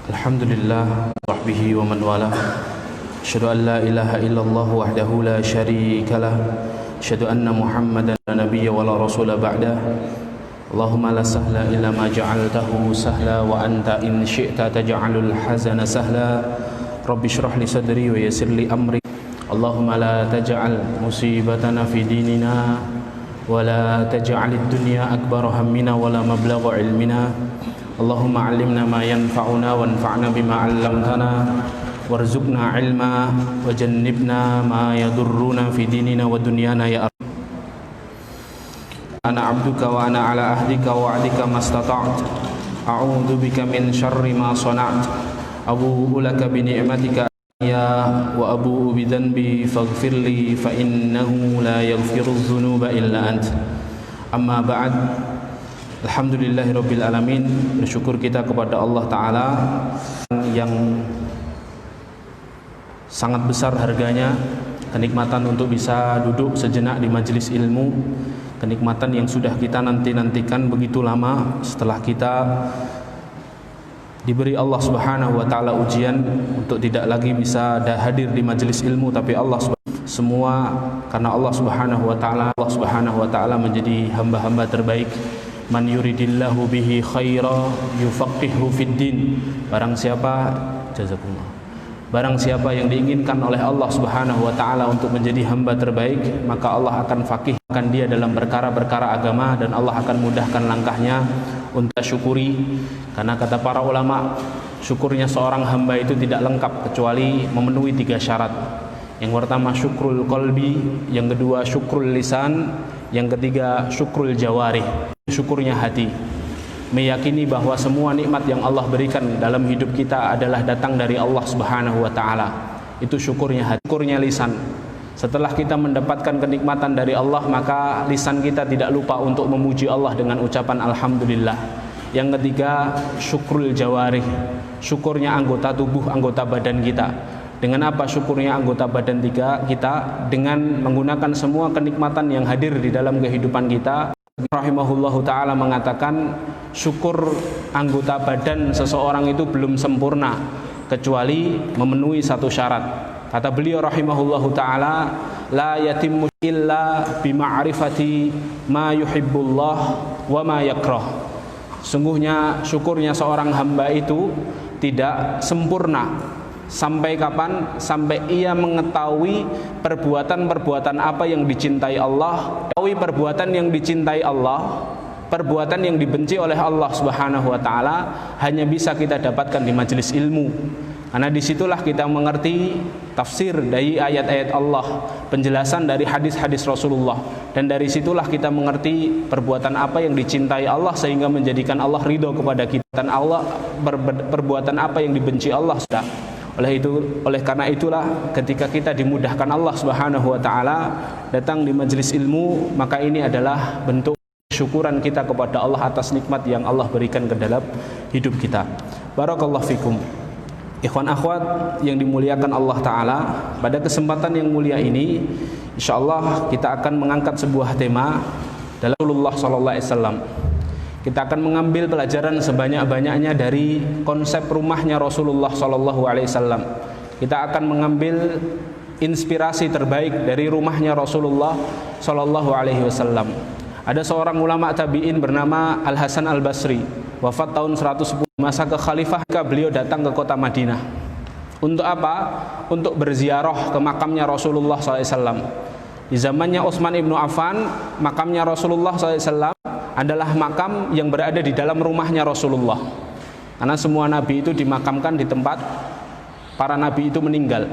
Alhamdulillah sahbihi wa man wala. Asyhadu an la ilaha illallah wahdahu la syarika lah. Asyhadu anna Muhammadan la nabiyya wa la rasula ba'dah. Allahumma la sahla illa ma ja'altahu sahla wa anta in syi'ta taj'alul hazana sahla. Rabbi shrah li sadri wa yassir li amri. Allahumma la taj'al musibatana fi dinina wa la taj'alid dunya akbar hammina wa la mablagha ilmina. Allahumma 'allimna ma yanfa'una wanfa'na bima 'allamtana warzuqna 'ilma wa jannibna ma yadurruna fi dinina wa dunyana ya Rabb. Ana 'abduka wa ana 'ala ahdika wa 'adika mastata'tu. A'udzu bika min syarri ma sana'tu. Abu'u laka bi ni'matika ya wa abu'u bi dhanbi faghfirli fa innahu la yaghfiru dzunuba illa ant. Amma ba'd. Alhamdulillahirabbil alamin. Bersyukur kita kepada Allah Ta'ala yang sangat besar harganya, kenikmatan untuk bisa duduk sejenak di majelis ilmu, kenikmatan yang sudah kita nantikan begitu lama setelah kita diberi Allah Subhanahu wa Ta'ala ujian untuk tidak lagi bisa hadir di majelis ilmu, tapi semua karena Allah Subhanahu wa Ta'ala menjadi hamba-hamba terbaik. Man yuridillahu bihi khaira yufaqihu fid din. Barang siapa yang diinginkan oleh Allah Subhanahu wa Ta'ala untuk menjadi hamba terbaik, maka Allah akan faqihkan dia dalam perkara-perkara agama, dan Allah akan mudahkan langkahnya untuk syukuri. Karena kata para ulama, syukurnya seorang hamba itu tidak lengkap kecuali memenuhi 3 syarat. Yang pertama syukrul qalbi, yang kedua syukrul lisan, yang ketiga syukrul jawarih, syukurnya hati. Meyakini bahwa semua nikmat yang Allah berikan dalam hidup kita adalah datang dari Allah Subhanahu wa Ta'ala. Itu syukurnya hati. Syukurnya lisan. Setelah kita mendapatkan kenikmatan dari Allah, maka lisan kita tidak lupa untuk memuji Allah dengan ucapan alhamdulillah. Yang ketiga syukrul jawarih, syukurnya anggota tubuh, anggota badan kita. Dengan apa syukurnya anggota badan kita? Dengan menggunakan semua kenikmatan yang hadir di dalam kehidupan kita. Rahimahullahu ta'ala mengatakan syukur anggota badan seseorang itu belum sempurna kecuali memenuhi 1 syarat. Kata beliau rahimahullahu ta'ala, la yatimmu illa bima'rifati ma yuhibbullah wa ma yakrah. Sungguhnya syukurnya seorang hamba itu tidak sempurna. Sampai kapan? Sampai ia mengetahui perbuatan-perbuatan apa yang dicintai Allah, mengetahui perbuatan yang dicintai Allah, perbuatan yang dibenci oleh Allah Subhanahu wa Ta'ala, hanya bisa kita dapatkan di majelis ilmu. Karena disitulah kita mengerti tafsir dari ayat-ayat Allah, penjelasan dari hadis-hadis Rasulullah, dan dari situlah kita mengerti perbuatan apa yang dicintai Allah sehingga menjadikan Allah ridho kepada kita, dan Allah perbuatan apa yang dibenci Allah sudah. Oleh karena itulah ketika kita dimudahkan Allah Subhanahu wa Ta'ala datang di majelis ilmu, maka ini adalah bentuk syukuran kita kepada Allah atas nikmat yang Allah berikan ke dalam hidup kita. Barakallahu fikum. Ikhwan akhwat yang dimuliakan Allah Ta'ala, pada kesempatan yang mulia ini insyaallah kita akan mengangkat sebuah tema dalam Rasulullah sallallahu alaihi wasallam. Kita akan mengambil pelajaran sebanyak-banyaknya dari konsep rumahnya Rasulullah sallallahu alaihi wasallam. Kita akan mengambil inspirasi terbaik dari rumahnya Rasulullah sallallahu alaihi wasallam. Ada seorang ulama tabi'in bernama Al-Hasan Al-Basri, wafat tahun 110 masa kekhalifahan. Beliau datang ke kota Madinah. Untuk apa? Untuk berziarah ke makamnya Rasulullah sallallahu alaihi wasallam. Di zamannya Utsman ibnu Affan, makamnya Rasulullah sallallahu alaihi wasallam adalah makam yang berada di dalam rumahnya Rasulullah. Karena semua nabi itu dimakamkan di tempat para nabi itu meninggal.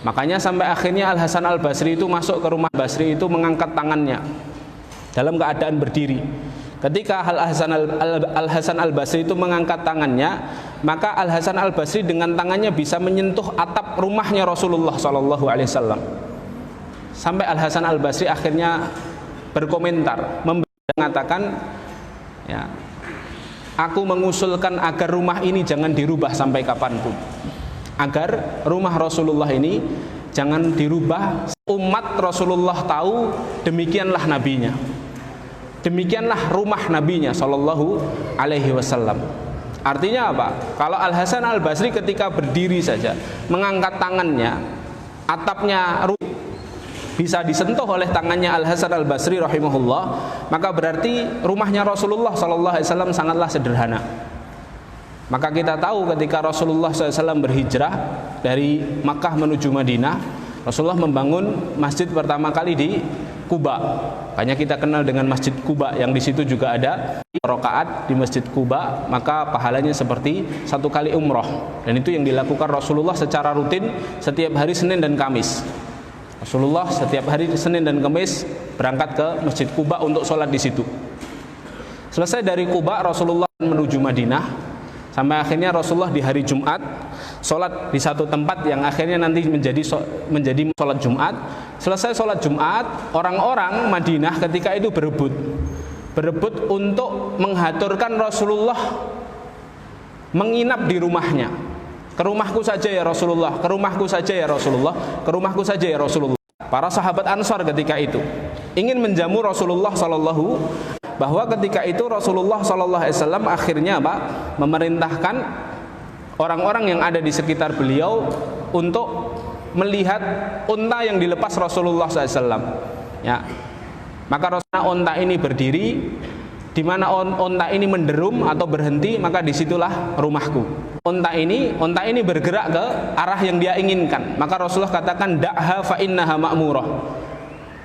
Makanya sampai akhirnya Al-Hasan Al-Basri itu masuk ke rumah Basri itu mengangkat tangannya dalam keadaan berdiri. Ketika Al-Hasan Al-Basri itu mengangkat tangannya, maka Al-Hasan Al-Basri dengan tangannya bisa menyentuh atap rumahnya Rasulullah SAW. Sampai Al-Hasan Al-Basri akhirnya berkomentar, mengatakan, ya, aku mengusulkan agar rumah ini jangan dirubah sampai kapanpun, agar rumah Rasulullah ini jangan dirubah. Umat Rasulullah tahu demikianlah nabinya, demikianlah rumah nabinya sallallahu alaihi wasallam. Artinya apa? Kalau Al Hasan Al Basri ketika berdiri saja mengangkat tangannya, atapnya bisa disentuh oleh tangannya Al Hasan Al Basri rahimahullah, maka berarti rumahnya Rasulullah sallallahu alaihi wasallam sangatlah sederhana. Maka kita tahu ketika Rasulullah SAW berhijrah dari Makkah menuju Madinah, Rasulullah membangun masjid pertama kali di Quba. Banyak kita kenal dengan Masjid Quba, yang di situ juga ada rakaat di Masjid Quba, maka pahalanya seperti satu kali umroh. Dan itu yang dilakukan Rasulullah secara rutin setiap hari Senin dan Kamis. Rasulullah setiap hari Senin dan Kamis berangkat ke Masjid Quba untuk sholat di situ. Selesai dari Quba, Rasulullah menuju Madinah. Sampai akhirnya Rasulullah di hari Jumat sholat di satu tempat yang akhirnya nanti menjadi sholat Jumat. Selesai sholat Jumat, orang-orang Madinah ketika itu berebut untuk menghaturkan Rasulullah menginap di rumahnya. Ke rumahku saja ya Rasulullah, ke rumahku saja ya Rasulullah, ke rumahku saja ya Rasulullah. Para sahabat Ansar ketika itu ingin menjamu Rasulullah sallallahu, bahwa ketika itu Rasulullah sallallahu alaihi wasallam akhirnya apa? Memerintahkan orang-orang yang ada di sekitar beliau untuk melihat unta yang dilepas Rasulullah sallallahu alaihi wasallam. Ya. Maka Rasulullah unta ini berdiri, di mana unta ini menderum atau berhenti, maka disitulah rumahku. Unta ini bergerak ke arah yang dia inginkan. Maka Rasulullah katakan, da'ha fa innaha ma'murah.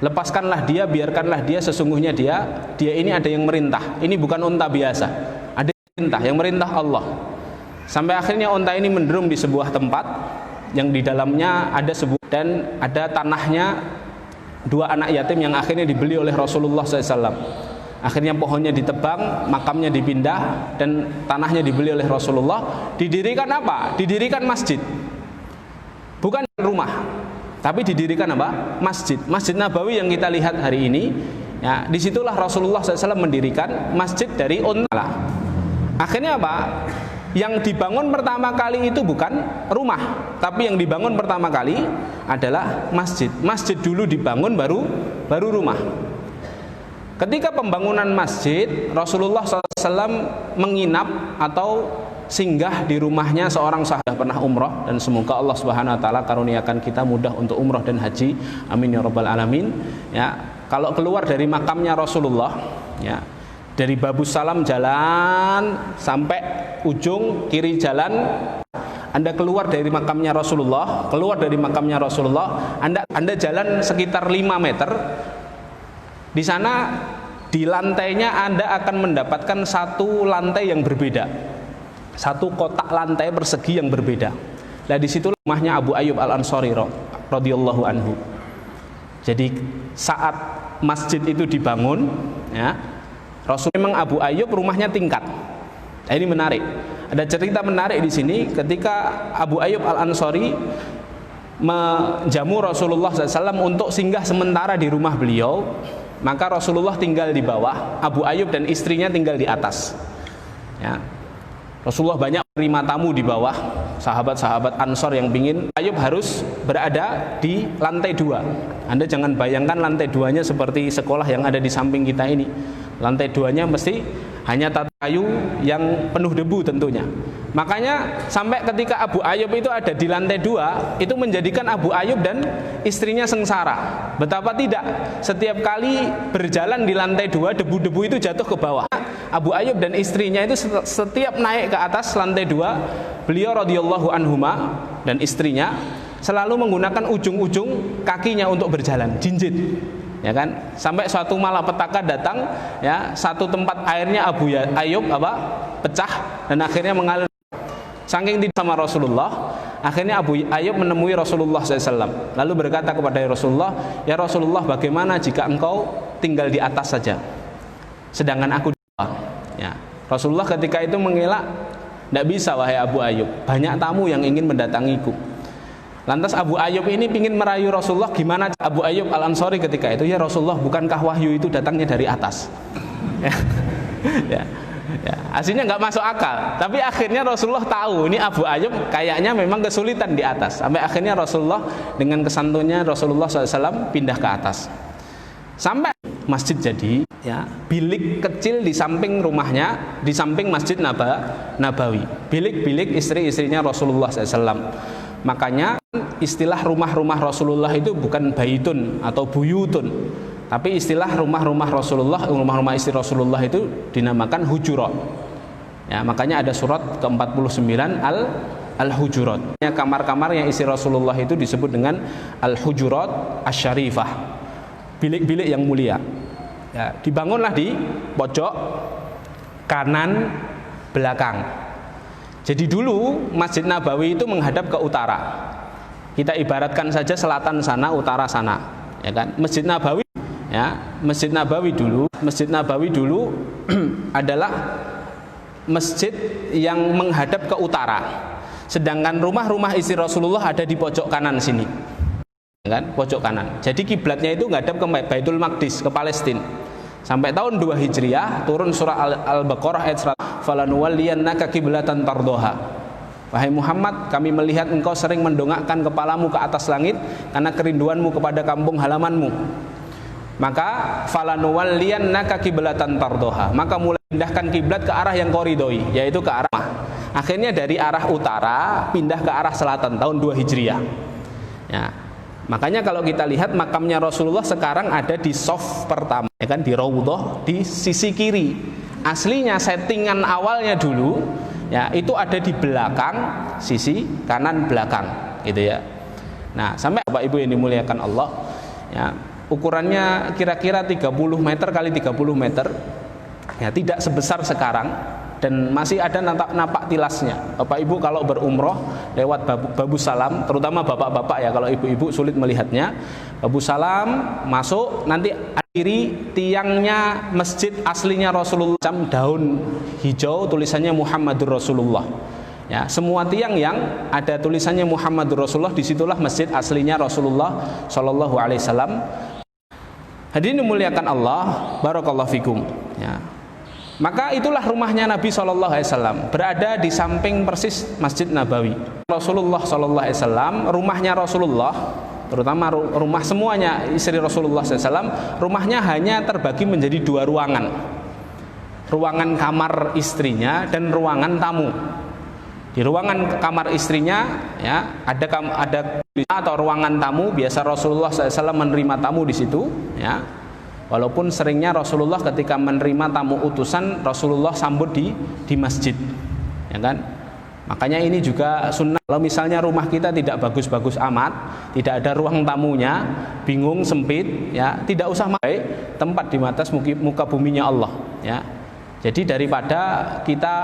Lepaskanlah dia, biarkanlah dia, sesungguhnya dia ini ada yang merintah. Ini bukan unta biasa, ada yang merintah Allah. Sampai akhirnya unta ini menderum di sebuah tempat yang di dalamnya ada dan ada tanahnya dua anak yatim yang akhirnya dibeli oleh Rasulullah SAW. Akhirnya pohonnya ditebang, makamnya dipindah, dan tanahnya dibeli oleh Rasulullah. Didirikan apa? Didirikan masjid, bukan rumah, tapi didirikan apa? Masjid. Masjid Nabawi yang kita lihat hari ini, ya, disitulah Rasulullah SAW mendirikan masjid dari unta. Akhirnya apa? Yang dibangun pertama kali itu bukan rumah, tapi yang dibangun pertama kali adalah masjid. Masjid dulu dibangun, baru rumah. Ketika pembangunan masjid, Rasulullah SAW menginap atau singgah di rumahnya seorang sahabat pernah umroh, dan semoga Allah Subhanahu Wa Taala karuniakan kita mudah untuk umroh dan haji, amin ya rabbal alamin. Ya, kalau keluar dari makamnya Rasulullah, ya, dari Babus Salam jalan sampai ujung kiri jalan, Anda keluar dari makamnya Rasulullah, Anda jalan sekitar 5 meter. Di sana di lantainya Anda akan mendapatkan satu lantai yang berbeda, satu kotak lantai persegi yang berbeda. Nah, di situ rumahnya Abu Ayyub Al Ansari radhiyallahu anhu. Jadi saat masjid itu dibangun, ya, Rasul memang Abu Ayyub rumahnya tingkat. Nah, ini menarik. Ada cerita menarik di sini ketika Abu Ayyub Al Ansari menjamu Rasulullah SAW untuk singgah sementara di rumah beliau. Maka Rasulullah tinggal di bawah, Abu Ayyub dan istrinya tinggal di atas. Ya. Rasulullah banyak menerima tamu di bawah, sahabat-sahabat Ansor yang ingin. Ayyub harus berada di lantai 2. Anda jangan bayangkan lantai 2-nya seperti sekolah yang ada di samping kita ini. Lantai 2-nya mesti hanya tata kayu yang penuh debu tentunya. Makanya sampai ketika Abu Ayyub itu ada di lantai 2, itu menjadikan Abu Ayyub dan istrinya sengsara. Betapa tidak, setiap kali berjalan di lantai 2, debu-debu itu jatuh ke bawah. Abu Ayyub dan istrinya itu setiap naik ke atas lantai 2, beliau radhiyallahu anhuma dan istrinya selalu menggunakan ujung-ujung kakinya untuk berjalan, jinjit. Ya kan, sampai suatu malapetaka datang, ya, satu tempat airnya Abu Ayyub pecah dan akhirnya mengalir. Saking tidak sama Rasulullah, akhirnya Abu Ayyub menemui Rasulullah SAW, lalu berkata kepada Rasulullah, ya Rasulullah, bagaimana jika engkau tinggal di atas saja, sedangkan aku di bawah? Ya, Rasulullah ketika itu mengelak, tidak bisa wahai Abu Ayyub, banyak tamu yang ingin mendatangiku. Lantas Abu Ayyub ini ingin merayu Rasulullah, gimana Abu Ayyub Al Ansari ketika itu, ya Rasulullah, bukankah wahyu itu datangnya dari atas? Ya, aslinya nggak masuk akal, tapi akhirnya Rasulullah tahu ini Abu Ayyub kayaknya memang kesulitan di atas. Sampai akhirnya Rasulullah dengan kesantunnya Rasulullah SAW pindah ke atas. Sampai masjid jadi, ya, bilik kecil di samping rumahnya, di samping Masjid Nabawi. Bilik-bilik istri-istrinya Rasulullah SAW. Makanya istilah rumah-rumah Rasulullah itu bukan baitun atau buyutun, tapi istilah rumah-rumah Rasulullah, rumah-rumah istri Rasulullah itu dinamakan hujurat. Ya, makanya ada surat ke-49 Al-Hujurat. Kamar-kamar yang istri Rasulullah itu disebut dengan Al-Hujurat Asy-Syarifah, bilik-bilik yang mulia. Ya, dibangunlah di pojok kanan belakang. Jadi dulu Masjid Nabawi itu menghadap ke utara. Kita ibaratkan saja selatan sana, utara sana, ya kan? Masjid Nabawi, ya, Masjid Nabawi dulu adalah masjid yang menghadap ke utara. Sedangkan rumah-rumah istri Rasulullah ada di pojok kanan sini, ya kan? Pojok kanan. Jadi kiblatnya itu menghadap ke Baitul Maqdis, ke Palestina. Sampai tahun 2 Hijriah turun surah Al-Baqarah ayat 100, falanuwalliyannaka qiblatan tardoha. Wahai Muhammad, kami melihat engkau sering mendongakkan kepalamu ke atas langit karena kerinduanmu kepada kampung halamanmu. Maka falanuwalliyannaka qiblatan tardoha. Maka mulai pindahkan kiblat ke arah yang kau ridhoi, yaitu ke arah. Akhirnya dari arah utara pindah ke arah selatan tahun 2 Hijriah. Ya. Makanya kalau kita lihat makamnya Rasulullah sekarang ada di shaf pertama, ya kan, di Raudhah di sisi kiri. Aslinya settingan awalnya dulu, ya, itu ada di belakang, sisi kanan belakang, gitu ya. Nah, sampai Bapak Ibu yang dimuliakan Allah, ya, ukurannya kira-kira 30 meter kali 30 meter, ya, tidak sebesar sekarang. Dan masih ada napak tilasnya. Bapak Ibu kalau berumroh lewat Babu Salam, terutama bapak-bapak ya, kalau ibu-ibu sulit melihatnya. Babu Salam masuk, nanti kiri tiangnya masjid aslinya Rasulullah, daun hijau tulisannya Muhammadur Rasulullah. Ya, semua tiang yang ada tulisannya Muhammadur Rasulullah, disitulah masjid aslinya Rasulullah Shallallahu Alaihi Wasallam. Hadirin dimuliakan Allah, barakallahu fikum. Ya. Maka itulah rumahnya Nabi SAW, berada di samping persis Masjid Nabawi. Rasulullah SAW, rumahnya Rasulullah, terutama rumah semuanya istri Rasulullah SAW, rumahnya hanya terbagi menjadi 2 ruangan. Ruangan kamar istrinya dan ruangan tamu. Di ruangan kamar istrinya, ya, ada atau ruangan tamu, biasa Rasulullah SAW menerima tamu di situ, ya. Walaupun seringnya Rasulullah ketika menerima tamu utusan, Rasulullah sambut di masjid, ya kan? Makanya ini juga sunnah. Kalau misalnya rumah kita tidak bagus-bagus amat, tidak ada ruang tamunya, bingung, sempit, ya, tidak usah pakai tempat di atas muka buminya Allah, ya. Jadi daripada kita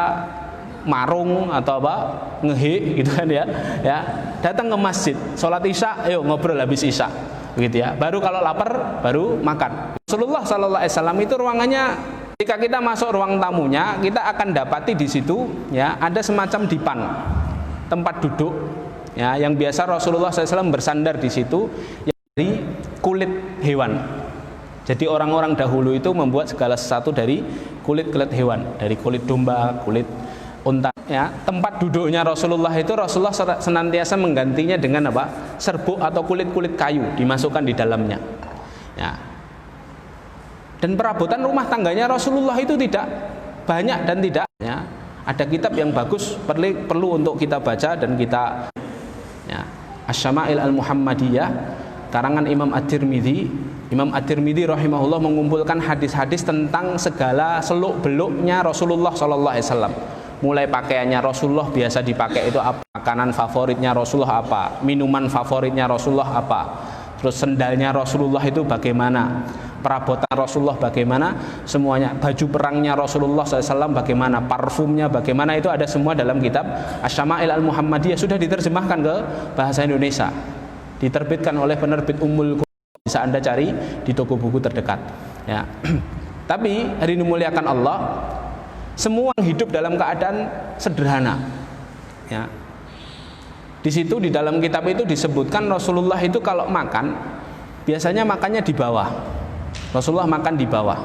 marung atau apa, ngehe gitu kan, ya, datang ke masjid, sholat isya, ayo ngobrol habis isya, begitu ya. Baru kalau lapar baru makan. Rasulullah SAW itu ruangannya, ketika kita masuk ruang tamunya, kita akan dapati di situ, ya, ada semacam dipan, tempat duduk, ya, yang biasa Rasulullah SAW bersandar di situ, yang dari kulit hewan. Jadi orang-orang dahulu itu membuat segala sesuatu dari kulit-kulit hewan, dari kulit domba, kulit unta, ya. Tempat duduknya Rasulullah itu Rasulullah senantiasa menggantinya dengan apa? Serbuk atau kulit-kulit kayu dimasukkan di dalamnya, ya. Dan perabotan rumah tangganya Rasulullah itu tidak banyak dan tidak, ya, ada kitab yang bagus perlu untuk kita baca dan kita, ya, Asy-Syama'il Al-Muhammadiyah karangan Imam At-Tirmidzi. Imam At-Tirmidzi rahimahullah mengumpulkan hadis-hadis tentang segala seluk-beluknya Rasulullah SAW. Mulai pakaiannya Rasulullah biasa dipakai itu apa, makanan favoritnya Rasulullah apa, minuman favoritnya Rasulullah apa, terus sendalnya Rasulullah itu bagaimana, perabotan Rasulullah bagaimana, semuanya, baju perangnya Rasulullah SAW bagaimana, parfumnya bagaimana, itu ada semua dalam kitab Asy-Syama'il Al-Muhammadiyah. Sudah diterjemahkan ke bahasa Indonesia, diterbitkan oleh penerbit Ummul Qur'an, bisa Anda cari di toko buku terdekat, ya. Tapi hari ini muliakan Allah, semua hidup dalam keadaan sederhana, ya. Di situ di dalam kitab itu disebutkan Rasulullah itu kalau makan biasanya makannya di bawah. Rasulullah makan di bawah,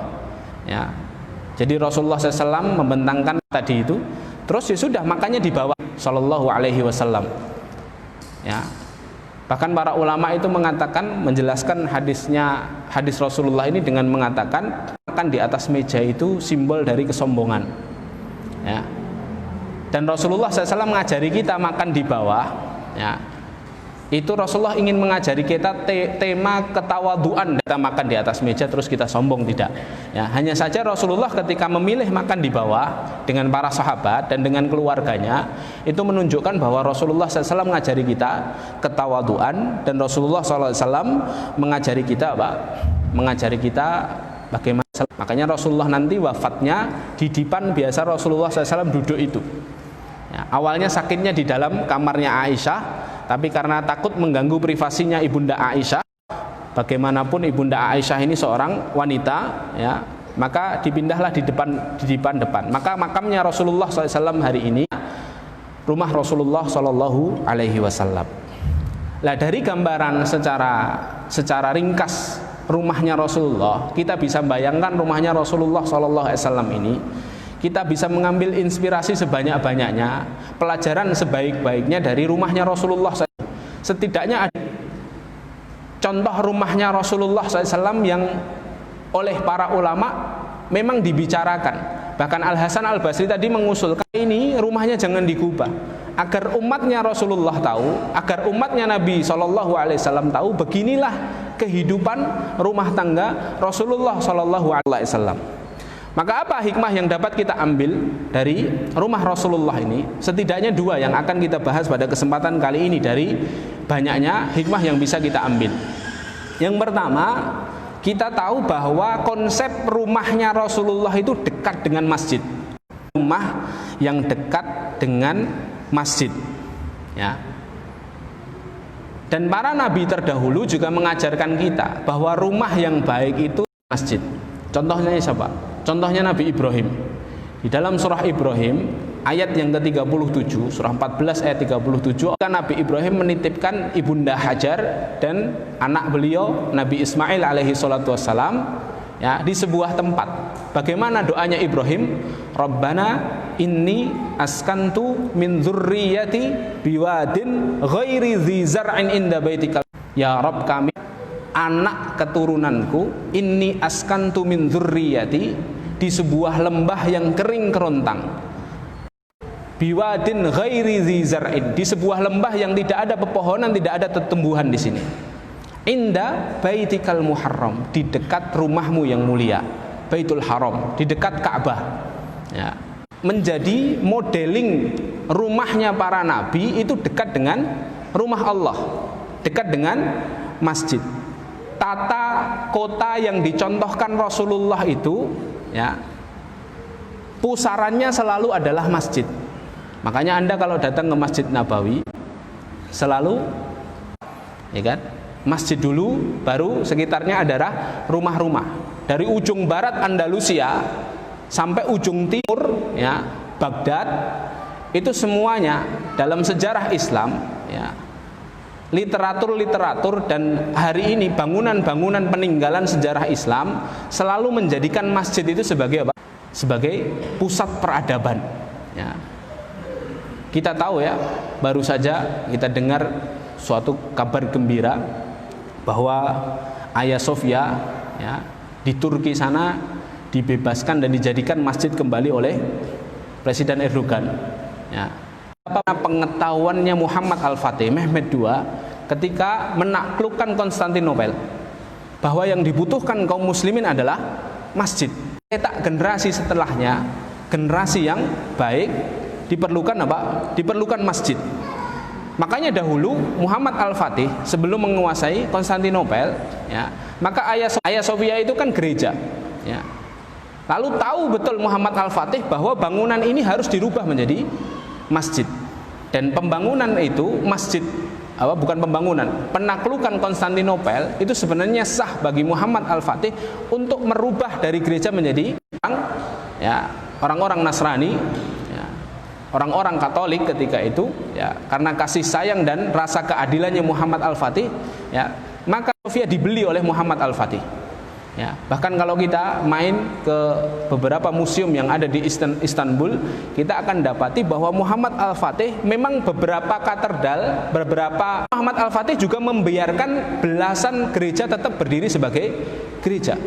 ya. Jadi Rasulullah SAW membentangkan tadi itu, terus ya sudah makannya di bawah, Sallallahu Alaihi Wasallam, ya. Bahkan para ulama itu mengatakan, menjelaskan hadis Rasulullah ini dengan mengatakan makan di atas meja itu simbol dari kesombongan, ya. Dan Rasulullah SAW mengajari kita makan di bawah, ya. Itu Rasulullah ingin mengajari kita tema ketawaduan. Kita makan di atas meja terus kita sombong, tidak, ya. Hanya saja Rasulullah ketika memilih makan di bawah dengan para sahabat dan dengan keluarganya, itu menunjukkan bahwa Rasulullah SAW mengajari kita ketawaduan. Dan Rasulullah SAW mengajari kita apa? Mengajari kita bagaimana. Makanya Rasulullah nanti wafatnya di dipan biasa Rasulullah SAW duduk itu, ya. Awalnya sakitnya di dalam kamarnya Aisyah, tapi karena takut mengganggu privasinya Ibunda Aisyah, bagaimanapun Ibunda Aisyah ini seorang wanita, ya, maka dipindahlah di depan. Maka makamnya Rasulullah SAW hari ini rumah Rasulullah SAW. Nah, dari gambaran secara ringkas rumahnya Rasulullah, kita bisa bayangkan rumahnya Rasulullah SAW ini. Kita bisa mengambil inspirasi sebanyak-banyaknya, pelajaran sebaik-baiknya dari rumahnya Rasulullah SAW. Setidaknya ada contoh rumahnya Rasulullah SAW yang oleh para ulama memang dibicarakan. Bahkan Al-Hasan Al-Basri tadi mengusulkan ini rumahnya jangan digubah, agar umatnya Rasulullah tahu, agar umatnya Nabi SAW tahu beginilah kehidupan rumah tangga Rasulullah SAW. Maka apa hikmah yang dapat kita ambil dari rumah Rasulullah ini? Setidaknya dua yang akan kita bahas pada kesempatan kali ini dari banyaknya hikmah yang bisa kita ambil. Yang pertama, kita tahu bahwa konsep rumahnya Rasulullah itu dekat dengan masjid. Rumah yang dekat dengan masjid, ya. Dan para nabi terdahulu juga mengajarkan kita bahwa rumah yang baik itu masjid. Contohnya siapa? Contohnya Nabi Ibrahim. Di dalam surah Ibrahim ayat yang ke-37, surah 14 ayat 37, Nabi Ibrahim menitipkan Ibunda Hajar dan anak beliau Nabi Ismail alaihi salatu wassalam, ya, di sebuah tempat. Bagaimana doanya Ibrahim? Rabbana inni askantu min dzurriyyati biwadin ghairi dzi zar'in inda baitikal. Ya Rabb, kami anak keturunanku inni askantu min dzurriyyati, di sebuah lembah yang kering kerontang, biwadin ghairi dzi zar'in, di sebuah lembah yang tidak ada pepohonan, tidak ada tumbuhan di sini, inda baitikal muharram, di dekat rumahmu yang mulia, Baitul Haram, di dekat Ka'bah, ya. Menjadi modeling rumahnya para nabi itu dekat dengan rumah Allah, dekat dengan masjid. Tata kota yang dicontohkan Rasulullah itu, ya, pusarannya selalu adalah masjid. Makanya Anda kalau datang ke Masjid Nabawi selalu, ya kan, masjid dulu, baru sekitarnya adalah rumah-rumah. Dari ujung barat Andalusia sampai ujung timur, ya, Baghdad, itu semuanya dalam sejarah Islam, ya, literatur dan hari ini bangunan-bangunan peninggalan sejarah Islam selalu menjadikan masjid itu sebagai apa? Sebagai pusat peradaban, ya. Kita tahu, ya, baru saja kita dengar suatu kabar gembira bahwa Hagia Sophia, ya, di Turki sana dibebaskan dan dijadikan masjid kembali oleh Presiden Erdogan, ya. Apa pengetahuannya Muhammad Al-Fatih, Mehmed II, ketika menaklukkan Konstantinopel, bahwa yang dibutuhkan kaum muslimin adalah masjid. Cetak generasi setelahnya, generasi yang baik, diperlukan apa? Diperlukan masjid. Makanya dahulu Muhammad Al-Fatih sebelum menguasai Konstantinopel, ya, maka Hagia Sophia itu kan gereja, ya. Lalu tahu betul Muhammad Al-Fatih bahwa bangunan ini harus dirubah menjadi masjid. Dan pembangunan itu masjid, bukan pembangunan, penaklukan Konstantinopel itu sebenarnya sah bagi Muhammad Al-Fatih untuk merubah dari gereja menjadi orang-orang Nasrani, ya, orang-orang Katolik ketika itu, ya, karena kasih sayang dan rasa keadilannya Muhammad Al-Fatih, ya, maka Sofia dibeli oleh Muhammad Al-Fatih. Ya, bahkan kalau kita main ke beberapa museum yang ada di Istanbul, kita akan dapati bahwa Muhammad Al-Fatih memang beberapa katedral, Muhammad Al-Fatih juga membiarkan belasan gereja tetap berdiri sebagai gereja.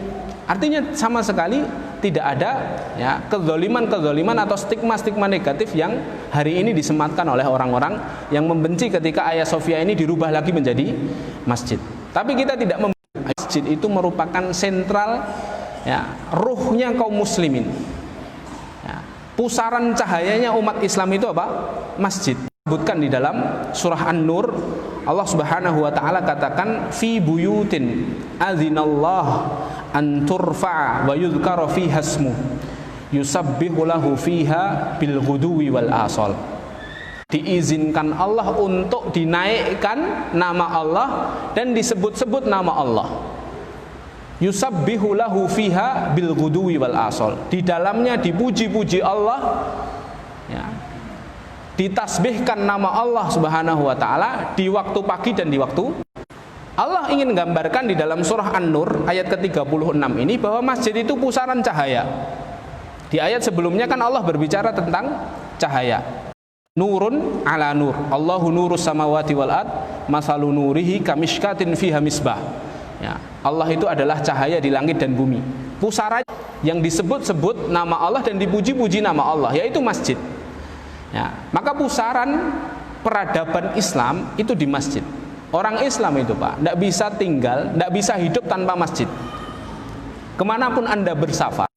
Artinya sama sekali tidak ada ya kezaliman atau stigma negatif yang hari ini disematkan oleh orang-orang yang membenci ketika Hagia Sophia ini dirubah lagi menjadi masjid. Tapi kita tidak masjid itu merupakan sentral ya, ruhnya kaum muslimin ya, pusaran cahayanya umat Islam itu apa? Masjid. Disebutkan di dalam surah An-Nur, Allah Subhanahu wa taala katakan fi buyutin adzinallah an turfa'a wa yudhkara fiha ismu yusabbihu lahu fiha bil ghuduwi wal asal. Diizinkan Allah untuk dinaikkan nama Allah dan disebut-sebut nama Allah. Yusabbihu lahu fiha bil ghuduwi wal asal. Di dalamnya dipuji-puji Allah ya. Ditasbihkan nama Allah Subhanahu wa taala di waktu pagi dan di waktu. Allah ingin gambarkan di dalam surah An-Nur ayat ke-36 ini bahwa masjid itu pusaran cahaya. Di ayat sebelumnya kan Allah berbicara tentang cahaya. Nurun ala nur. Allahu nurus samawati wal ard, masalu nurihi kamishkatin fiha misbah. Ya, Allah itu adalah cahaya di langit dan bumi. Pusara yang disebut-sebut nama Allah dan dipuji-puji nama Allah, yaitu masjid. Ya, maka pusaran peradaban Islam itu di masjid. Orang Islam itu Pak, tidak bisa tinggal, tidak bisa hidup tanpa masjid. Kemanapun Anda bersafar,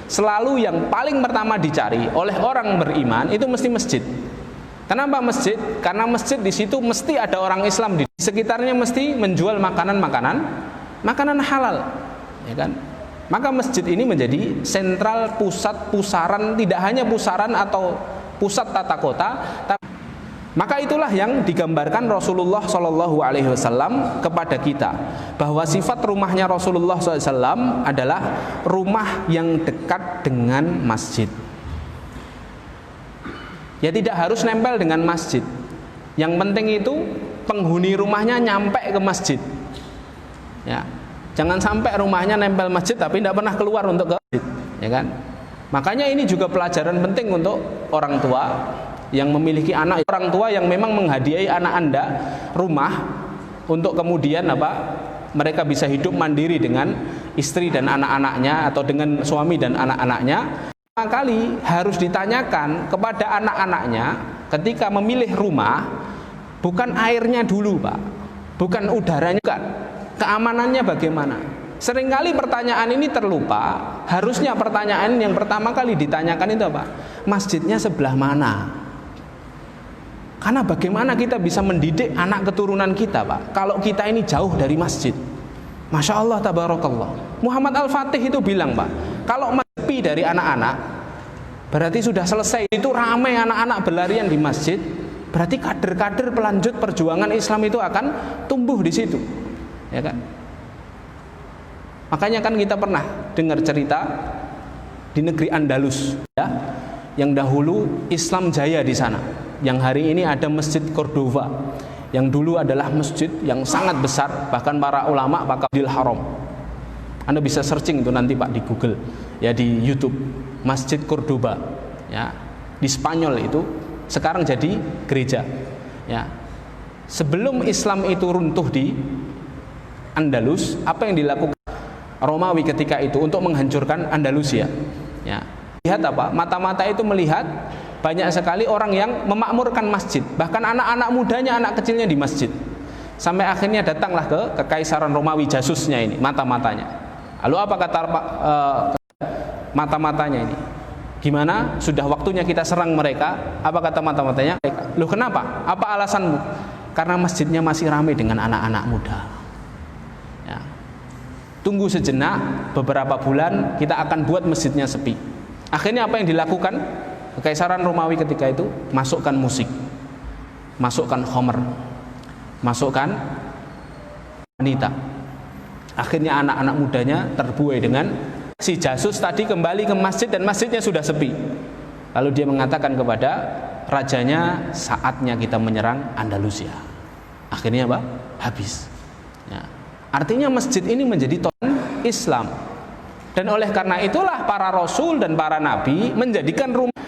selalu yang paling pertama dicari oleh orang beriman itu mesti masjid. Kenapa masjid? Karena masjid di situ mesti ada orang Islam di sekitarnya, mesti menjual makanan halal, ya kan? Maka masjid ini menjadi sentral pusat pusaran, tidak hanya pusaran atau pusat tata kota. Maka itulah yang digambarkan Rasulullah SAW kepada kita, bahwa sifat rumahnya Rasulullah SAW adalah rumah yang dekat dengan masjid. Ya tidak harus nempel dengan masjid. Yang penting itu penghuni rumahnya nyampe ke masjid. Ya, jangan sampai rumahnya nempel masjid tapi tidak pernah keluar untuk ke masjid, ya kan? Makanya ini juga pelajaran penting untuk orang tua yang memiliki anak, orang tua yang memang menghadiahi anak Anda rumah untuk kemudian mereka bisa hidup mandiri dengan istri dan anak-anaknya atau dengan suami dan anak-anaknya. Kali harus ditanyakan kepada anak-anaknya ketika memilih rumah, bukan airnya dulu Pak, bukan udaranya, bukan. Keamanannya bagaimana. Seringkali pertanyaan ini terlupa. Harusnya pertanyaan yang pertama kali ditanyakan itu apa? Masjidnya sebelah mana? Karena bagaimana kita bisa mendidik anak keturunan kita Pak, kalau kita ini jauh dari masjid. Masya Allah, tabarakallah. Muhammad Al-Fatih itu bilang Pak, kalau sepi dari anak-anak, berarti sudah selesai. Itu ramai anak-anak berlarian di masjid, berarti kader-kader pelanjut perjuangan Islam itu akan tumbuh di situ, ya kan? Makanya kan kita pernah dengar cerita di negeri Andalus, ya, yang dahulu Islam jaya di sana, yang hari ini ada Masjid Cordova, yang dulu adalah masjid yang sangat besar, bahkan para ulama pakai Masjidil Haram. Anda bisa searching itu nanti Pak di Google, ya, di YouTube, Masjid Cordoba, ya, di Spanyol itu sekarang jadi gereja, ya. Sebelum Islam itu runtuh di Andalus, apa yang dilakukan Romawi ketika itu untuk menghancurkan Andalusia, ya. Lihat apa? Mata-mata itu melihat banyak sekali orang yang memakmurkan masjid, bahkan anak-anak mudanya, anak kecilnya di masjid. Sampai akhirnya datanglah ke Kekaisaran Romawi jasusnya ini, mata-matanya. Lalu apa kata mata-matanya ini? Gimana? Sudah waktunya kita serang mereka. Apa kata mata-matanya? Loh kenapa? Apa alasanmu? Karena masjidnya masih ramai dengan anak-anak muda. Ya. Tunggu sejenak, beberapa bulan kita akan buat masjidnya sepi. Akhirnya apa yang dilakukan Kekaisaran Romawi ketika itu? Masukkan musik, masukkan khamr, masukkan wanita. Akhirnya anak-anak mudanya terbuai dengan si jasus tadi kembali ke masjid dan masjidnya sudah sepi. Lalu dia mengatakan kepada rajanya, saatnya kita menyerang Andalusia. Akhirnya apa? Habis. Ya. Artinya masjid ini menjadi Islam. Dan oleh karena itulah para rasul dan para nabi menjadikan rumah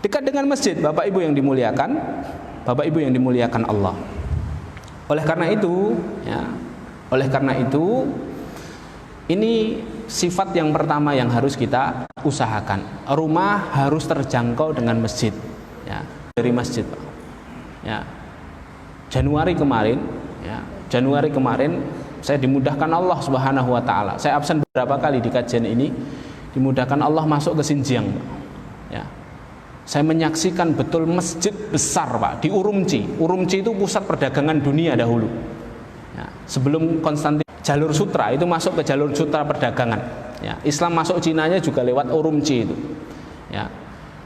dekat dengan masjid. Bapak Ibu yang dimuliakan, Bapak Ibu yang dimuliakan Allah. Oleh karena itu, ya, oleh karena itu ini sifat yang pertama yang harus kita usahakan. Rumah harus terjangkau dengan masjid, ya, dari masjid, Pak. Ya. Januari kemarin saya dimudahkan Allah Subhanahu wa taala. Saya absen beberapa kali di kajian ini, dimudahkan Allah masuk ke Xinjiang, Pak. Ya. Saya menyaksikan betul masjid besar, Pak, di Urumqi. Urumqi itu pusat perdagangan dunia dahulu. Ya. Sebelum Konstantin, jalur sutra itu masuk ke jalur sutra perdagangan. Ya. Islam masuk Cinanya juga lewat Urumqi itu. Ya.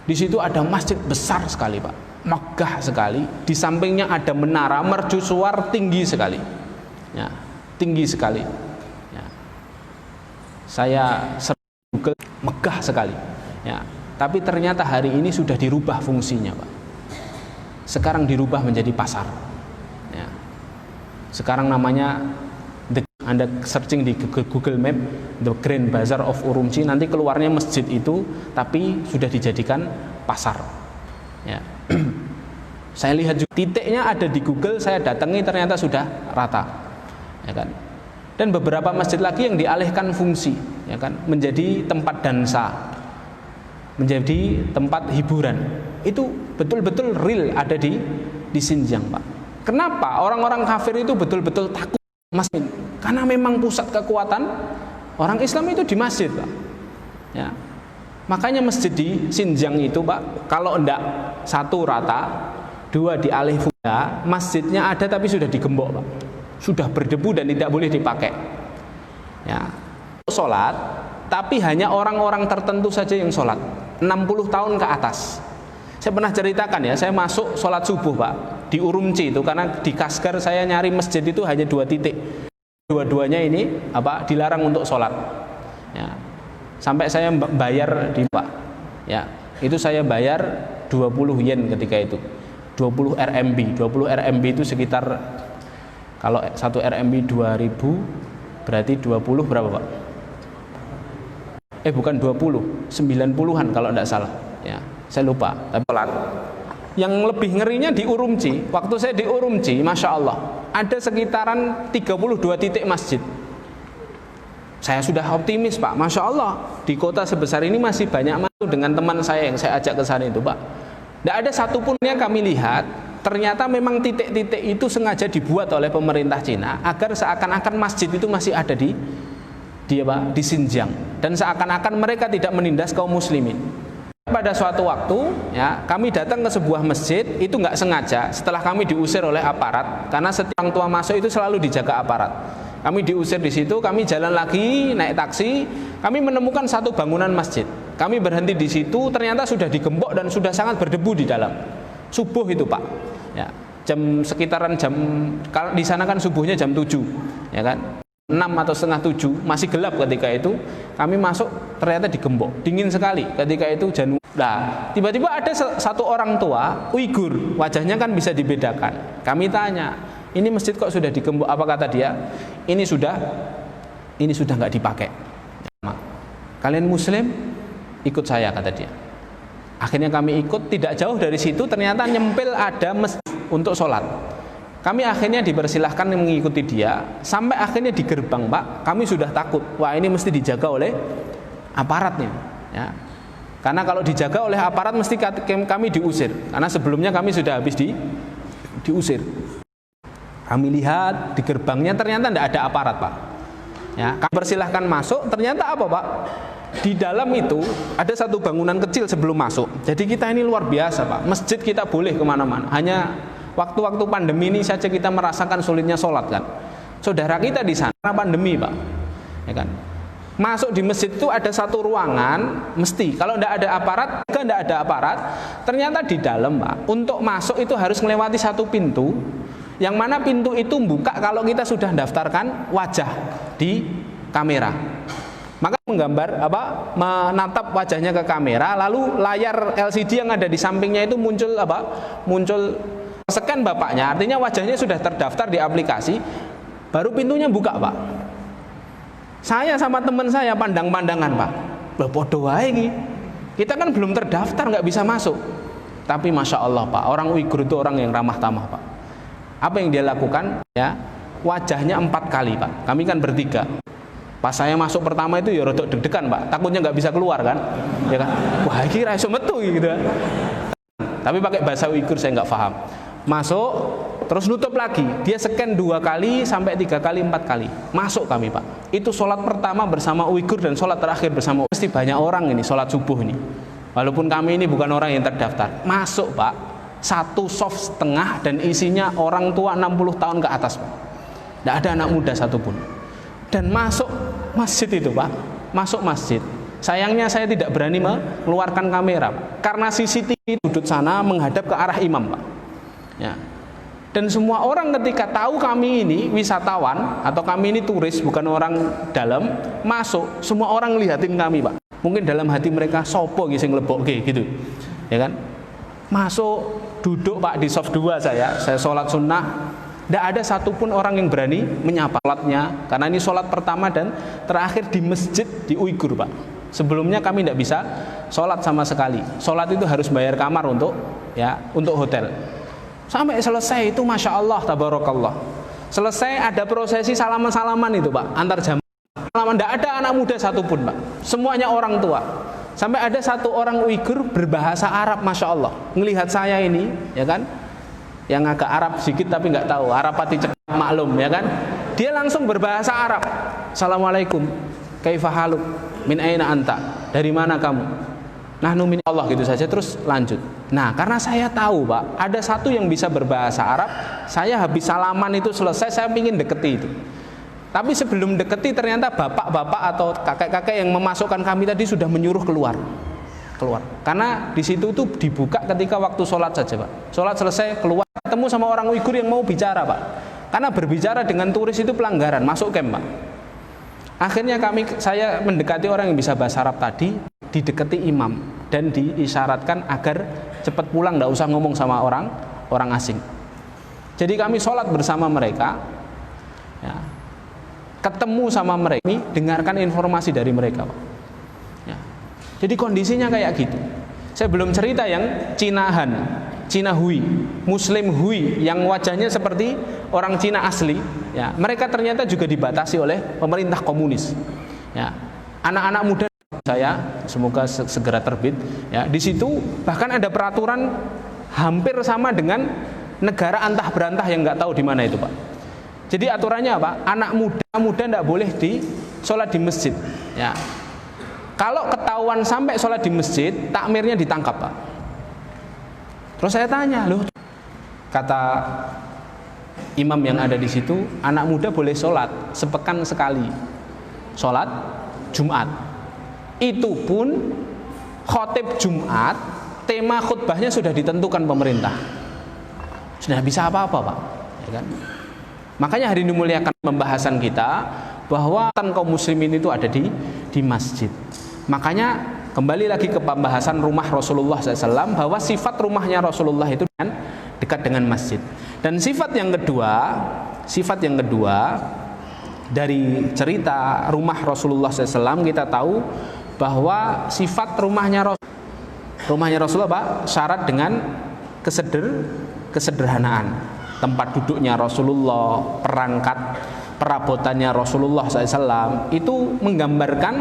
Di situ ada masjid besar sekali, Pak, megah sekali. Di sampingnya ada menara mercusuar tinggi sekali. Ya. Tinggi sekali. Ya. Saya Google, megah sekali. Ya. Tapi ternyata hari ini sudah dirubah fungsinya, Pak. Sekarang dirubah menjadi pasar. Ya. Sekarang namanya, Anda searching di Google Map, The Grand Bazaar of Urumqi, nanti keluarnya masjid itu, tapi sudah dijadikan pasar. Ya. Saya lihat juga titiknya ada di Google, saya datangi ternyata sudah rata. Ya kan? Dan beberapa masjid lagi yang dialihkan fungsi, ya kan, menjadi tempat dansa, menjadi tempat hiburan. Itu betul-betul real ada di Xinjiang, Pak. Kenapa orang-orang kafir itu betul-betul takut masjid? Karena memang pusat kekuatan orang Islam itu di masjid, Pak. Ya. Makanya masjid di Xinjiang itu, Pak, kalau enggak satu rata, dua dialih fungsi, masjidnya ada tapi sudah digembok, Pak. Sudah berdebu dan tidak boleh dipakai. Ya. Sholat, tapi hanya orang-orang tertentu saja yang sholat. 60 tahun ke atas. Saya pernah ceritakan, ya, saya masuk sholat subuh, Pak, di Urumqi itu, karena di Kashgar saya nyari masjid itu hanya 2 titik. Dua-duanya ini dilarang untuk sholat. Ya. Sampai saya bayar di, Pak. Ya, itu saya bayar 20 yen ketika itu. 20 RMB. 20 RMB itu sekitar, kalau 1 RMB 2000 berarti 20 berapa, Pak? Bukan 20, 90-an kalau tidak salah. Ya, saya lupa. Tapi yang lebih ngerinya di Urumqi. Waktu saya di Urumqi, Masya Allah, ada sekitaran 32 titik masjid. Saya sudah optimis, Pak. Masya Allah, di kota sebesar ini masih banyak masuk. Dengan teman saya yang saya ajak ke sana itu, Pak, tidak ada satupun yang kami lihat. Ternyata memang titik-titik itu sengaja dibuat oleh pemerintah Cina agar seakan-akan masjid itu masih ada di Xinjiang, dan seakan-akan mereka tidak menindas kaum muslimin. Pada suatu waktu, ya, kami datang ke sebuah masjid itu nggak sengaja setelah kami diusir oleh aparat, karena setiap orang tua masuk itu selalu dijaga aparat. Kami diusir di situ, kami jalan lagi naik taksi, kami menemukan satu bangunan masjid. Kami berhenti di situ, ternyata sudah digembok dan sudah sangat berdebu di dalam. Subuh itu, Pak. Ya, sekitaran jam, kalau di sana kan subuhnya jam 7, ya kan? 6 atau setengah 7, masih gelap ketika itu. Kami masuk, ternyata digembok, dingin sekali ketika itu Januari. Nah, tiba-tiba ada satu orang tua Uighur, wajahnya kan bisa dibedakan. Kami tanya, ini masjid kok sudah digembok? Apa kata dia? Ini sudah nggak dipakai. Kalian muslim, ikut saya, kata dia. Akhirnya kami ikut, tidak jauh dari situ ternyata nyempil ada masjid untuk sholat. Kami akhirnya dipersilahkan mengikuti dia, sampai akhirnya di gerbang, Pak, kami sudah takut. Wah, ini mesti dijaga oleh aparat nih, ya. Karena kalau dijaga oleh aparat mesti kami diusir. Karena sebelumnya kami sudah habis diusir. Kami lihat di gerbangnya ternyata tidak ada aparat, Pak. Ya, kami persilahkan masuk, ternyata apa, Pak? Di dalam itu ada satu bangunan kecil sebelum masuk. Jadi kita ini luar biasa, Pak. Masjid kita boleh kemana-mana. Hanya waktu-waktu pandemi ini saja kita merasakan sulitnya sholat, kan. Saudara kita di sana pandemi, Pak, ya kan. Masuk di masjid itu ada satu ruangan, mesti kalau tidak ada aparat, tidak ada aparat. Ternyata di dalam, Pak, untuk masuk itu harus melewati satu pintu, yang mana pintu itu buka kalau kita sudah daftarkan wajah di kamera. Maka menggambar menatap wajahnya ke kamera, lalu layar LCD yang ada di sampingnya itu muncul muncul scan bapaknya, artinya wajahnya sudah terdaftar di aplikasi, baru pintunya buka, Pak. Saya sama teman saya pandang-pandangan, Pak. Loh podo wae iki. Kita kan belum terdaftar, nggak bisa masuk. Tapi Masya Allah, Pak, orang Uighur itu orang yang ramah tamah, Pak. Apa yang dia lakukan? Ya, wajahnya 4 kali, Pak. Kami kan bertiga. Pas saya masuk pertama itu ya rodok deg-degan, Pak. Takutnya nggak bisa keluar kan, ya kan? Wah, iki ra iso metu gitu. Tapi pakai bahasa Uighur saya nggak paham. Masuk, terus nutup lagi. Dia scan 2 kali sampai 3 kali, 4 kali. Masuk kami, Pak. Itu sholat pertama bersama Uighur dan sholat terakhir bersama. Pasti banyak orang ini sholat subuh ini. Walaupun kami ini bukan orang yang terdaftar. Masuk, Pak. 1 soft setengah dan isinya orang tua 60 tahun ke atas, Pak. Tidak ada anak muda satupun. Dan masuk masjid itu, Pak. Masuk masjid. Sayangnya saya tidak berani mengeluarkan kamera, Pak. Karena CCTV sudut sana menghadap ke arah imam, Pak. Ya. Dan semua orang ketika tahu kami ini wisatawan atau kami ini turis, bukan orang dalam, masuk, semua orang ngelihatin kami, Pak. Mungkin dalam hati mereka sopo sing lebokke gitu. Ya kan? Masuk, duduk, Pak, di soft 2 saya sholat sunnah. Tidak ada satupun orang yang berani menyapa sholatnya, karena ini sholat pertama dan terakhir di masjid di Uighur, Pak. Sebelumnya kami tidak bisa sholat sama sekali. Sholat itu harus bayar kamar untuk hotel. Sampai selesai itu Masya Allah, tabarakallah. Selesai ada prosesi salaman-salaman itu, Pak, antar jamaah. Salaman, tidak ada anak muda satupun, Pak. Semuanya orang tua. Sampai ada satu orang Uighur berbahasa Arab, Masya Allah. Ngelihat saya ini, ya kan, yang agak Arab sedikit tapi nggak tahu, Arab pati cekap maklum, ya kan. Dia langsung berbahasa Arab. Assalamualaikum, kaifa haluk, min aina anta, dari mana kamu? Nahnu min Allah, gitu saja, terus lanjut. Nah, karena saya tahu, Pak, ada satu yang bisa berbahasa Arab. Saya habis salaman itu selesai, saya ingin deketi itu. Tapi sebelum deketi ternyata bapak-bapak atau kakek-kakek yang memasukkan kami tadi sudah menyuruh keluar. Karena di situ itu dibuka ketika waktu sholat saja, Pak. Sholat selesai, keluar, ketemu sama orang Uighur yang mau bicara, Pak. Karena berbicara dengan turis itu pelanggaran, masuk camp, Pak. Akhirnya saya mendekati orang yang bisa bahasa Arab tadi, didekati imam dan diisyaratkan agar cepat pulang, tidak usah ngomong sama orang asing. Jadi kami sholat bersama mereka, ya, ketemu sama mereka, dengarkan informasi dari mereka, Pak. Ya. Jadi kondisinya kayak gitu. Saya belum cerita yang Cina Hui, Muslim Hui, yang wajahnya seperti orang Cina asli. Ya, mereka ternyata juga dibatasi oleh pemerintah komunis. Ya, anak-anak muda saya semoga segera terbit. Ya, di situ bahkan ada peraturan hampir sama dengan negara antah berantah yang nggak tahu di mana itu, Pak. Jadi aturannya apa? Anak muda tidak boleh sholat di masjid. Ya, kalau ketahuan sampai sholat di masjid, takmirnya ditangkap, Pak. Terus saya tanya, loh, kata imam yang ada di situ, anak muda boleh sholat sepekan sekali, sholat Jumat. Itu pun khotib Jumat, tema khutbahnya sudah ditentukan pemerintah. Sudah bisa apa-apa, Pak. Ya kan? Makanya hari ini muliakan pembahasan kita bahwa kaum muslimin itu ada di masjid. Makanya kembali lagi ke pembahasan rumah Rasulullah SAW, bahwa sifat rumahnya Rasulullah itu dekat dengan masjid. Dan sifat yang kedua dari cerita rumah Rasulullah SAW, kita tahu bahwa sifat rumahnya Rasulullah, Pak, syarat dengan kesederhanaan. Tempat duduknya Rasulullah, perangkat perabotannya Rasulullah SAW itu menggambarkan,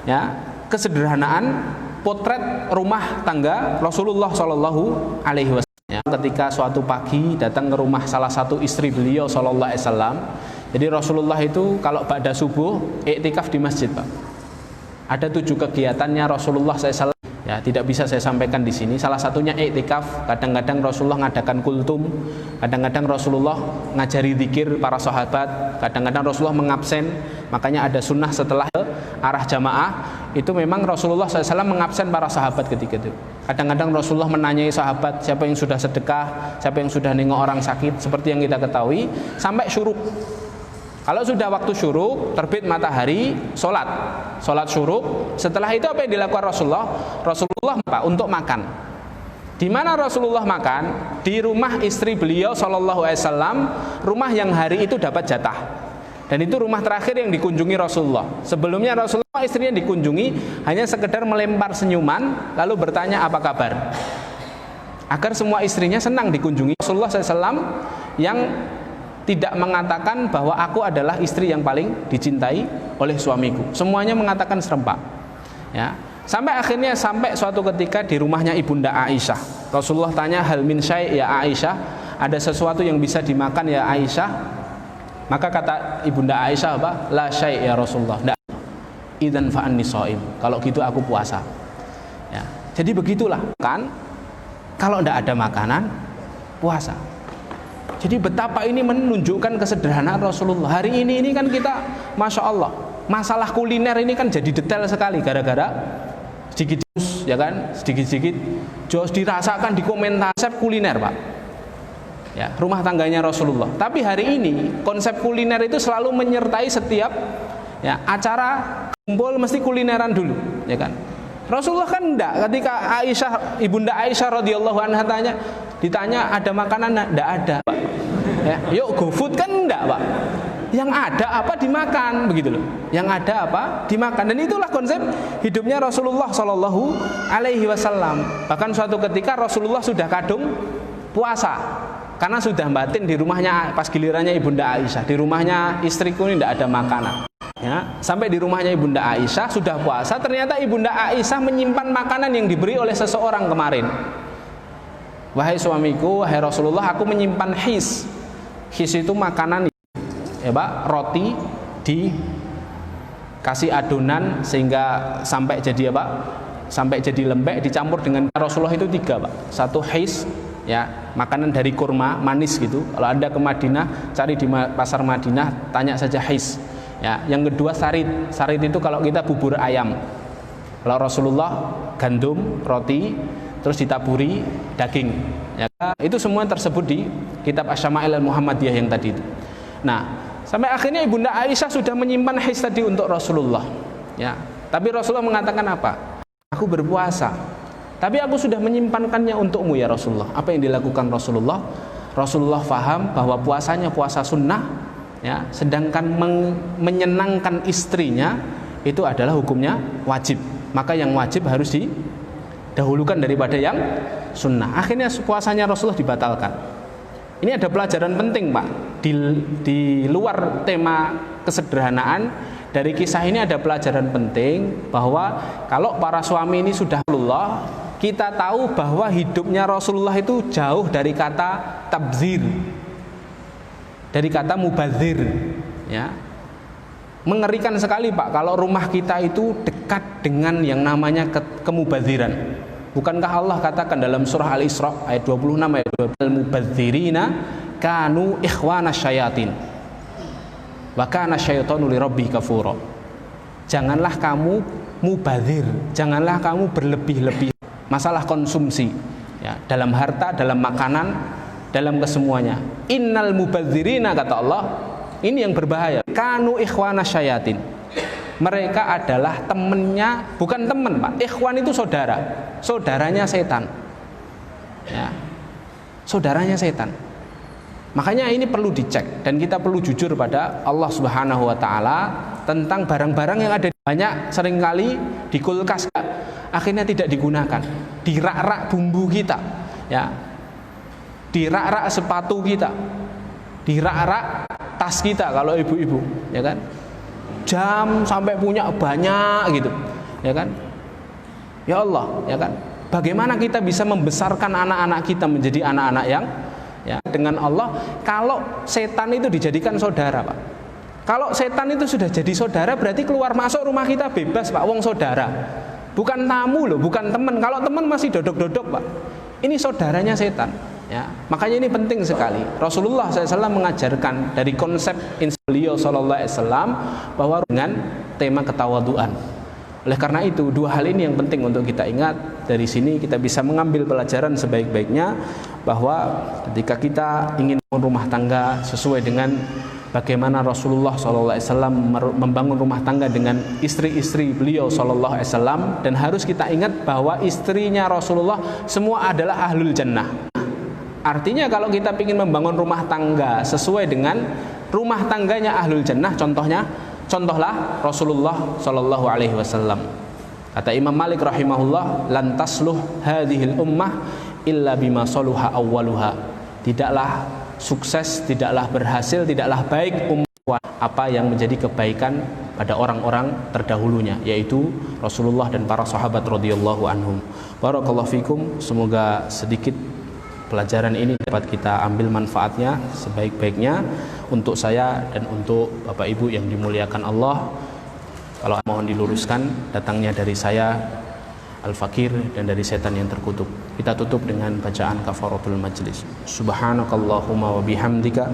ya, kesederhanaan potret rumah tangga Rasulullah Shallallahu Alaihi Wasallam. Ya, ketika suatu pagi datang ke rumah salah satu istri beliau Shallallahu Alaihi Wasallam. Jadi Rasulullah itu kalau ba'da subuh iktikaf di masjid, Pak. Ada 7 kegiatannya Rasulullah SAW. Ya, tidak bisa saya sampaikan di sini. Salah satunya iktikaf. Kadang-kadang Rasulullah ngadakan kultum, kadang-kadang Rasulullah ngajari zikir para sahabat, kadang-kadang Rasulullah mengabsen. Makanya ada sunnah setelah arah jamaah itu memang Rasulullah SAW mengabsen para sahabat ketika itu. Kadang-kadang Rasulullah menanyai sahabat siapa yang sudah sedekah, siapa yang sudah nengok orang sakit, seperti yang kita ketahui, sampai syuruk. Kalau sudah waktu syuruk, terbit matahari, sholat syuruk. Setelah itu apa yang dilakukan Rasulullah? Rasulullah untuk makan. Di mana Rasulullah makan? Di rumah istri beliau Shallallahu Alaihi Wasallam, rumah yang hari itu dapat jatah. Dan itu rumah terakhir yang dikunjungi Rasulullah. Sebelumnya Rasulullah istrinya dikunjungi hanya sekedar melempar senyuman lalu bertanya apa kabar, agar semua istrinya senang dikunjungi. Rasulullah SAW yang tidak mengatakan bahwa aku adalah istri yang paling dicintai oleh suamiku. Semuanya mengatakan serempak. Ya. Sampai akhirnya suatu ketika di rumahnya Ibunda Aisyah. Rasulullah tanya, hal min syai' ya Aisyah, ada sesuatu yang bisa dimakan ya Aisyah? Maka kata Ibunda Aisyah apa? La syai' ya Rasulullah. Idzan fa anni shaim. Kalau gitu aku puasa. Ya. Jadi begitulah kan, kalau tidak ada makanan puasa. Jadi betapa ini menunjukkan kesederhanaan Rasulullah. Hari ini kan kita, Masya Allah, masalah kuliner ini kan jadi detail sekali gara-gara sedikit ya kan, sedikit jos dirasakan di komentar konsep kuliner Pak. Ya, rumah tangganya Rasulullah. Tapi hari ini konsep kuliner itu selalu menyertai setiap ya acara kumpul mesti kulineran dulu, ya kan? Rasulullah kan enggak, ketika Ibunda Aisyah radhiyallahu anha ditanya ada makanan enggak ada, Pak. Ya, yuk go food kan enggak, Pak. Yang ada apa dimakan, begitu loh. Yang ada apa dimakan, dan itulah konsep hidupnya Rasulullah Shallallahu Alaihi Wasallam. Bahkan suatu ketika Rasulullah sudah kadung puasa karena sudah batin di rumahnya pas gilirannya Ibunda Aisyah. Di rumahnya istriku ini tidak ada makanan. Ya, sampai di rumahnya Ibunda Aisyah sudah puasa, ternyata Ibunda Aisyah menyimpan makanan yang diberi oleh seseorang kemarin. Wahai suamiku, wahai Rasulullah, aku menyimpan his. His itu makanan ya Pak, roti dikasih adonan sehingga sampai jadi apa? Sampai jadi lembek, dicampur dengan Rasulullah itu 3 Pak. Satu his, ya, makanan dari kurma manis gitu. Kalau Anda ke Madinah, cari di pasar Madinah, tanya saja his. Ya, yang kedua sarit. Sarit itu kalau kita bubur ayam. Kalau Rasulullah gandum, roti, terus ditaburi daging. Ya, itu semua tersebut di kitab Asy-Syama'il Al-Muhammadiyah yang tadi itu. Nah, sampai akhirnya Ibunda Aisyah sudah menyimpan his tadi untuk Rasulullah. Ya, tapi Rasulullah mengatakan apa? Aku berpuasa, tapi aku sudah menyimpankannya untukmu ya Rasulullah. Apa yang dilakukan Rasulullah? Rasulullah faham bahwa puasanya puasa sunnah, ya, sedangkan menyenangkan istrinya itu adalah hukumnya wajib. Maka yang wajib harus didahulukan daripada yang sunnah. Akhirnya puasanya Rasulullah dibatalkan. Ini ada pelajaran penting Pak. Di luar tema kesederhanaan, dari kisah ini ada pelajaran penting bahwa kalau para suami ini sudah Rasulullah, kita tahu bahwa hidupnya Rasulullah itu jauh dari kata tabzir, dari kata mubazir. Ya, mengerikan sekali Pak kalau rumah kita itu dekat dengan yang namanya kemubaziran. Bukankah Allah katakan dalam surah Al-Isra ayat 26 ayat 12, al-mubadzirina kanu ikhwana syayatin wa kana syaitanu lirabbi kafura. Janganlah kamu mubadzir, janganlah kamu berlebih-lebih masalah konsumsi, ya, dalam harta, dalam makanan, dalam kesemuanya. Innal mubadzirina, kata Allah, ini yang berbahaya. Kanu ikhwana syayatin. Mereka adalah temannya, bukan teman Pak. Ikhwan itu saudara, saudaranya setan. Ya, saudaranya setan. Makanya ini perlu dicek dan kita perlu jujur pada Allah Subhanahu Wa Taala tentang barang-barang yang ada. Banyak seringkali di kulkas akhirnya tidak digunakan. Di rak-rak bumbu kita, ya, di rak-rak sepatu kita, di rak-rak tas kita kalau ibu-ibu, ya kan. Jam sampai punya banyak gitu, ya kan. Ya Allah, ya kan. Bagaimana kita bisa membesarkan anak-anak kita menjadi anak-anak yang, ya, dengan Allah kalau setan itu dijadikan saudara, Pak. Kalau setan itu sudah jadi saudara, berarti keluar masuk rumah kita bebas, Pak. Wong saudara, bukan tamu loh, bukan teman. Kalau teman masih dodok-dodok, Pak. Ini saudaranya setan. Ya, makanya ini penting sekali. Rasulullah SAW mengajarkan dari konsep beliau SAW bahwa dengan tema ketawaduan. Oleh karena itu, dua hal ini yang penting untuk kita ingat. Dari sini kita bisa mengambil pelajaran sebaik-baiknya bahwa ketika kita ingin rumah tangga sesuai dengan bagaimana Rasulullah SAW membangun rumah tangga dengan istri-istri beliau SAW, dan harus kita ingat bahwa istrinya Rasulullah semua adalah ahlul jannah. Artinya kalau kita ingin membangun rumah tangga sesuai dengan rumah tangganya ahlul jannah, contohlah Rasulullah sallallahu alaihi wasallam. Kata Imam Malik rahimahullah, lan tasluh hadhil ummah illa bima saluha awwaluha. Tidaklah sukses, tidaklah berhasil, tidaklah baik umat apa yang menjadi kebaikan pada orang-orang terdahulunya, yaitu Rasulullah dan para sahabat radhiyallahu anhum. Barakallahu fikum. Semoga sedikit pelajaran ini dapat kita ambil manfaatnya sebaik-baiknya untuk saya dan untuk Bapak Ibu yang dimuliakan Allah. Kalau mohon diluruskan, datangnya dari saya Al-Fakir dan dari setan yang terkutuk. Kita tutup dengan bacaan kafaratul majlis. Subhanakallahumma wa bihamdika